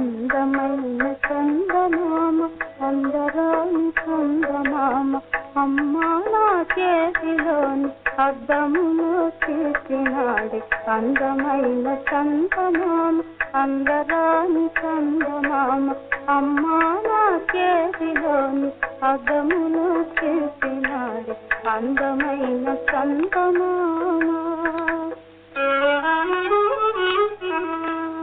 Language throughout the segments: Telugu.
అందమైన చందమామ అందరాని చందమామ అమ్మా నా చేతిలోని అద్దమును తీసినాడే అందమైన చందమామ అందరాని చందమామ అమ్మా నా చేతిలోని అద్దమును తీసినాడే అందమైన చందమామ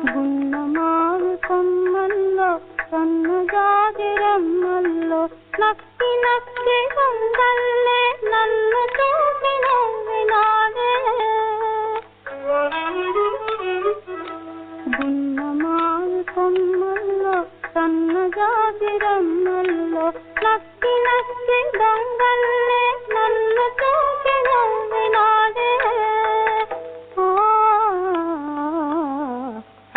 గున్నమావి కొమ్మల్లో సన్నజాజి రమ్మల్లో నక్కి నక్కి దొంగల్లే నన్ను చూసి నవ్వినాడే గున్నమావి కొమ్మల్లో సన్నజాజి రమ్మల్లో నక్కి నక్కి దొంగల్లే నన్ను చూసి నవ్వినాడే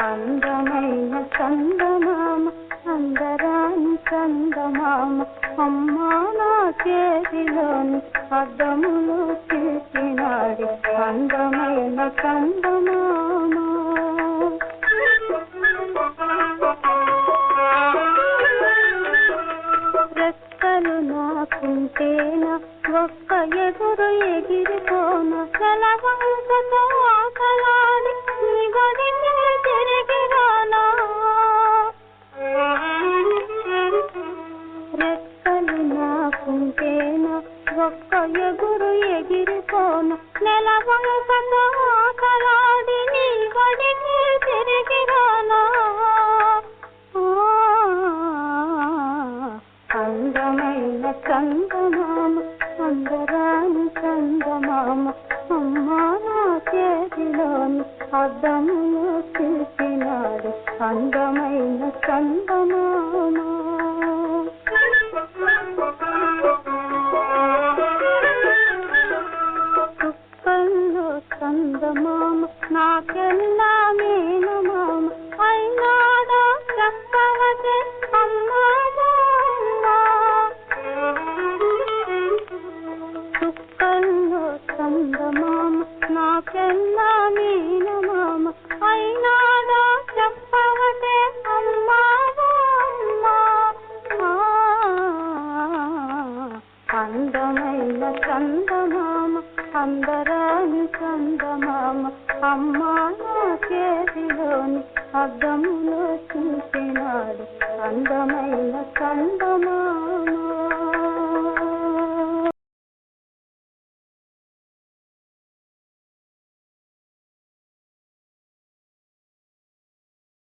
అందమైన చందమామ అందరాని చందమామ అమ్మా నా చేతిలోని అద్దములు తీసినాడే అందమైన చందమామ రెక్కలు నాకుంటేనా ఒక్క ఎగురు ఎగిరిపోన సెలవంకతో ఆకలాడి నీ గడికి తిరిగి రానా రెక్కలు నాకుంటేనా ఒక్క ఎగురు ఎగిరిపోన నెలవంకతో ఆకలాడి నీ గడికి తిరిగి రానా అందమైన చందమామ అందరాని చందమామ అమ్మా నా చేతిలోని అద్దమును తీసినాడు అందమైన చందమామ చుక్కల్లో చందమామ నాకెల్లా మేనమామ అయినాడా చెప్పవతే అమ్మా చుక్కల్లో చందమామ నాకెల్లా మేనమామ అయినాడా చెప్పవతే అమ్మా అందమైన చందమామ అందరాని చందమామ అమ్మా నా చేతిలోని అద్దములో చూసినాడు అందమైన చందమామ